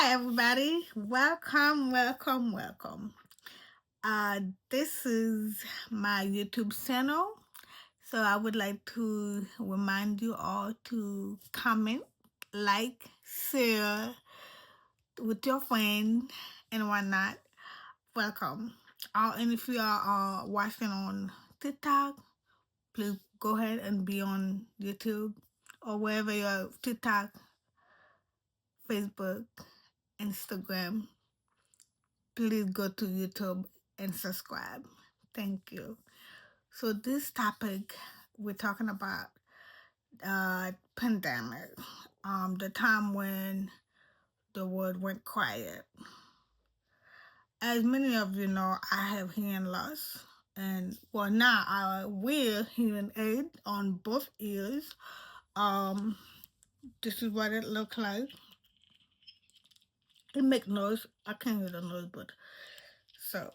Hi, everybody. Welcome, welcome, welcome. This is my YouTube channel. So I would like to remind you all to comment, like, share with your friend and whatnot. Welcome. And if you are watching on TikTok, please go ahead and be on YouTube or wherever you're TikTok, Facebook, Instagram. Please go to YouTube and subscribe. Thank you. So this topic we're talking about pandemic, the time when the world went quiet. As many of you know, I have hearing loss, and well now I wear hearing aid on both ears. This is what it looks like. It make noise. I can't hear the noise, but so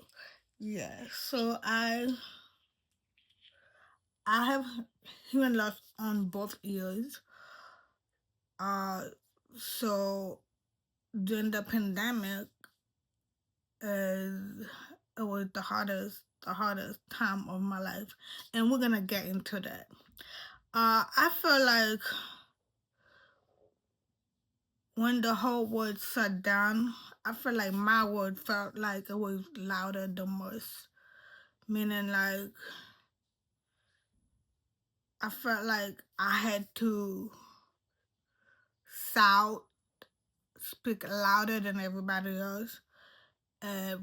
yeah. So I have hearing loss on both ears. So during the pandemic, it was the hardest time of my life, and we're gonna get into that. I feel like when the whole world shut down, I feel like my word felt like it was louder the most. Meaning, like, I felt like I had to shout, speak louder than everybody else,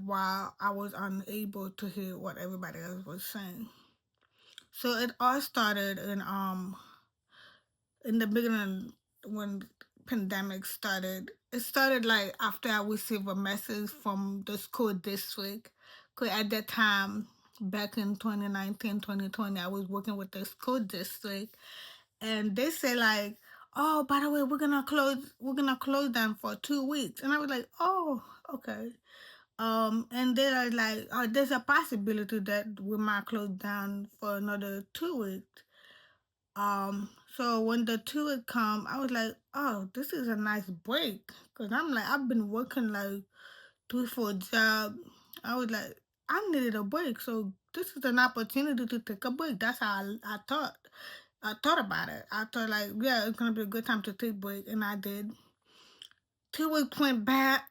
while I was unable to hear what everybody else was saying. So it all started in the beginning when pandemic started. It started like after I received a message from the school district. Cause at that time, back in 2019, 2020, I was working with the school district, and they say like, "Oh, by the way, we're gonna close down for 2 weeks," and I was like, "Oh, okay." And they're like, "Oh, there's a possibility that we might close down for another 2 weeks." So when the 2 week come, I was like, "Oh, this is a nice break," cause I'm like, I've been working like 3, 4 jobs. I was like, I needed a break, so this is an opportunity to take a break. That's how I thought. I thought about it. I thought like, yeah, it's gonna be a good time to take break, and I did. 2 weeks went by.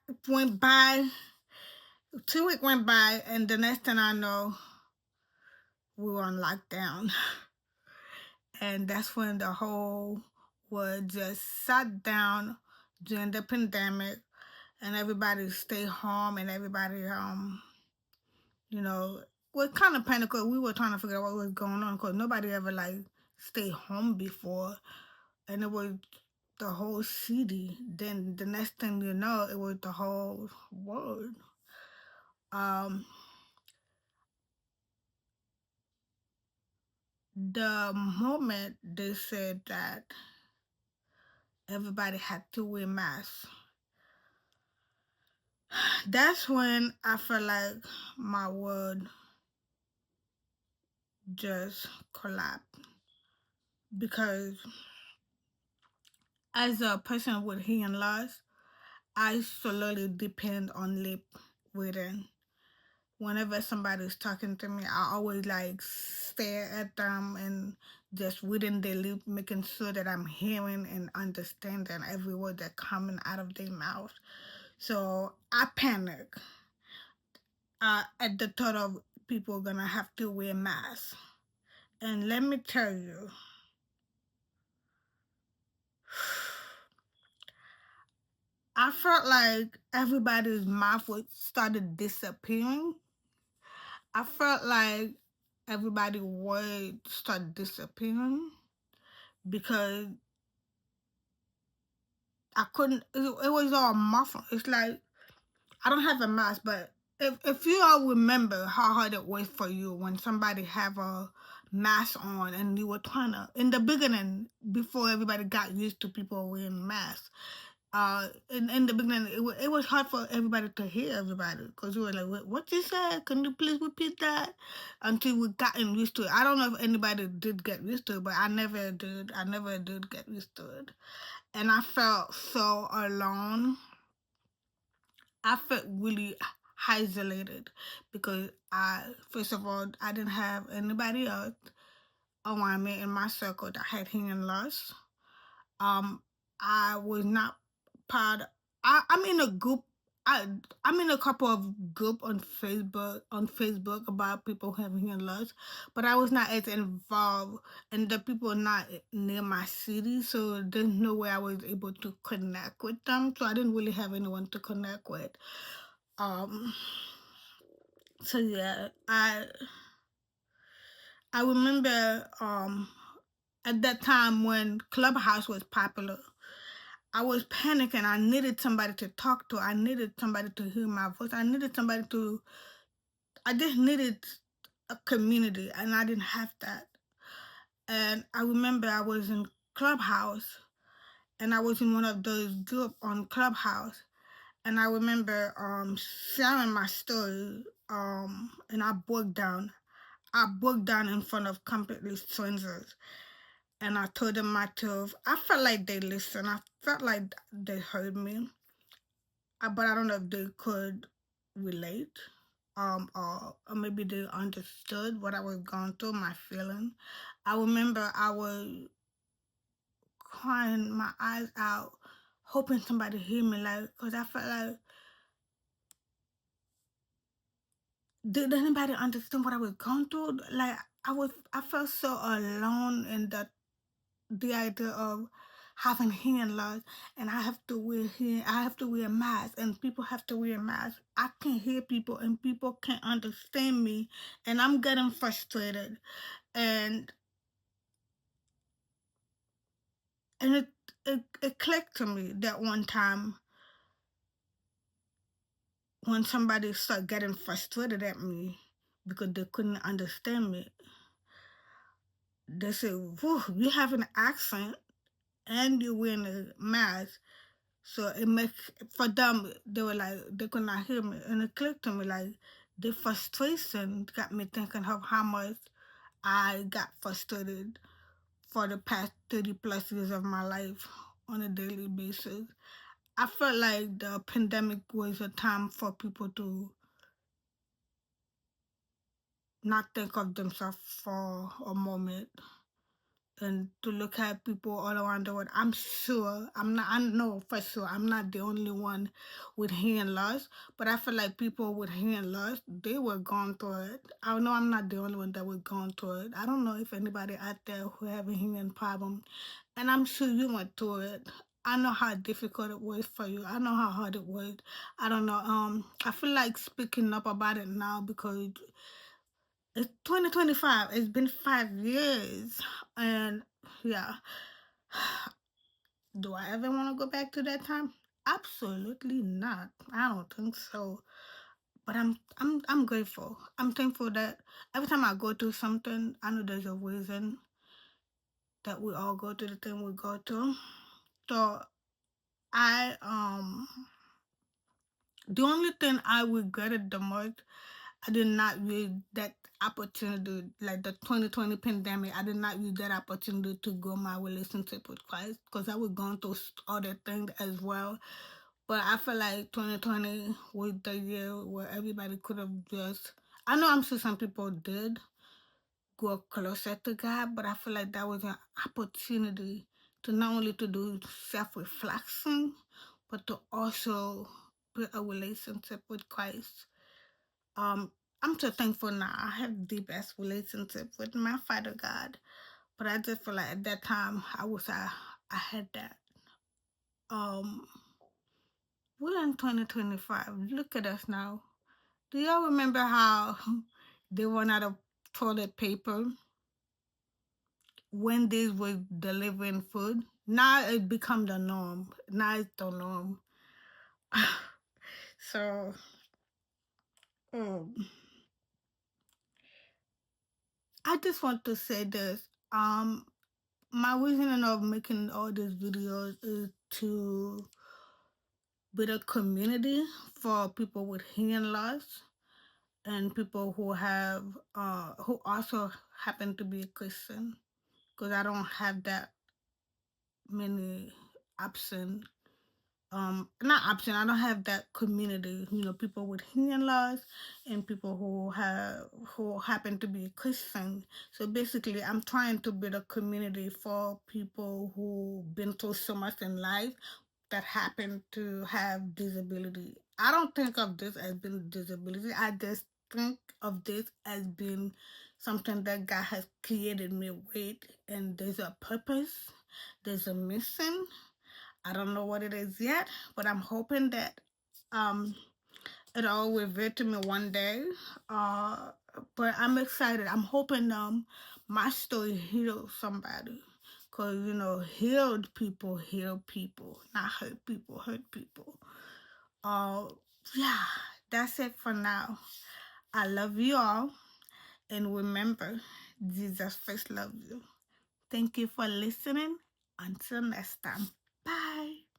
2 weeks went by, and the next thing I know, we were on lockdown. And that's when the whole world just shut down during the pandemic, and everybody stayed home, and everybody, you know, was kind of panicked 'cause we were trying to figure out what was going on because nobody ever like stayed home before, and it was the whole city. Then the next thing you know, it was the whole world. Um, the moment they said that everybody had to wear masks, that's when I felt like my world just collapsed. Because as a person with hearing loss, I solely depend on lip reading. Whenever somebody's talking to me, I always like stare at them and just reading their lips, making sure that I'm hearing and understanding every word that's coming out of their mouth. So I panic at the thought of people gonna have to wear masks. And let me tell you, I felt like everybody's mouth would started disappearing. I felt like everybody's words started disappearing because I couldn't. It was all muffled. It's like I don't have a mask, but if you all remember how hard it was for you when somebody have a mask on and you were trying to in the beginning before everybody got used to people wearing masks. In the beginning, it was hard for everybody to hear everybody because we were like, what you said? Can you please repeat that? Until we gotten used to it. I don't know if anybody did get used to it, but I never did. I never did get used to it. And I felt so alone. I felt really isolated because first of all, I didn't have anybody else around me in my circle that had hearing loss. Um, I was not part. I'm in a group. I I'm in a couple of group on Facebook about people having hearing loss, but I was not as involved, and the people not near my city, so there's no way I was able to connect with them. So I didn't really have anyone to connect with. Um, so yeah, I remember at that time when Clubhouse was popular, I was panicking. I needed somebody to talk to. I needed somebody to hear my voice. I just needed a community, and I didn't have that. And I remember I was in Clubhouse, and I was in one of those group on Clubhouse, and I remember sharing my story, and I broke down in front of completely strangers, and I told them my truth. I felt like they listened. I felt like they heard me, but I don't know if they could relate, or maybe they understood what I was going through, my feeling. I remember I was crying my eyes out, hoping somebody hear me, like, cause I felt like, did anybody understand what I was going through? Like, I felt so alone in the idea of having hearing loss, and I have to wear a mask, and people have to wear a mask. I can't hear people, and people can't understand me, and I'm getting frustrated. And it clicked to me that one time when somebody started getting frustrated at me because they couldn't understand me. They said, "Whoa, you have an accent and you're wearing a mask." So it makes for them, they were like they could not hear me, and it clicked to me like the frustration got me thinking of how much I got frustrated for the past 30+ years of my life on a daily basis. I felt like the pandemic was a time for people to not think of themselves for a moment and to look at people all around the world. I know for sure I'm not the only one with hearing loss, but I feel like people with hearing loss, they were going through it. I know I'm not the only one that was going through it. I don't know if anybody out there who have a hearing problem, and I'm sure you went through it. I know how difficult it was for you. I know how hard it was. I don't know. I feel like speaking up about it now because it's 2025. It's been 5 years, and yeah. Do I ever want to go back to that time? Absolutely not. I don't think so. But I'm grateful. I'm thankful that every time I go through something, I know there's a reason that we all go through the thing we go through. So I the only thing I regretted the most, I did not use that opportunity, like the 2020 pandemic. I did not use that opportunity to grow my relationship with Christ because I was going through other things as well. But I feel like 2020 was the year where everybody could have just. I know I'm sure some people did go closer to God, but I feel like that was an opportunity to not only to do self-reflection, but to also build a relationship with Christ. Um, I'm so thankful now. I have the best relationship with my Father God, but I just feel like at that time I had that. Um, we're in 2025. Look at us now. Do y'all remember how they run out of toilet paper when they was delivering food? Now it become the norm. Now it's the norm. So, um, I just want to say this. My reasoning of making all these videos is to build a community for people with hearing loss and people who also happen to be a Christian, because I don't have that many options not option. I don't have that community. You know, people with hearing loss and people who happen to be Christian. So basically, I'm trying to build a community for people who been through so much in life that happen to have disability. I don't think of this as being disability. I just think of this as being something that God has created me with, and there's a purpose, there's a mission. I don't know what it is yet, but I'm hoping that um it all will revert to me one day. Uh, but I'm excited. I'm hoping my story heals somebody, cause you know healed people heal people, not hurt people hurt people. Uh, yeah, that's it for now. I love you all, and remember, Jesus first loves you. Thank you for listening. Until next time, bye.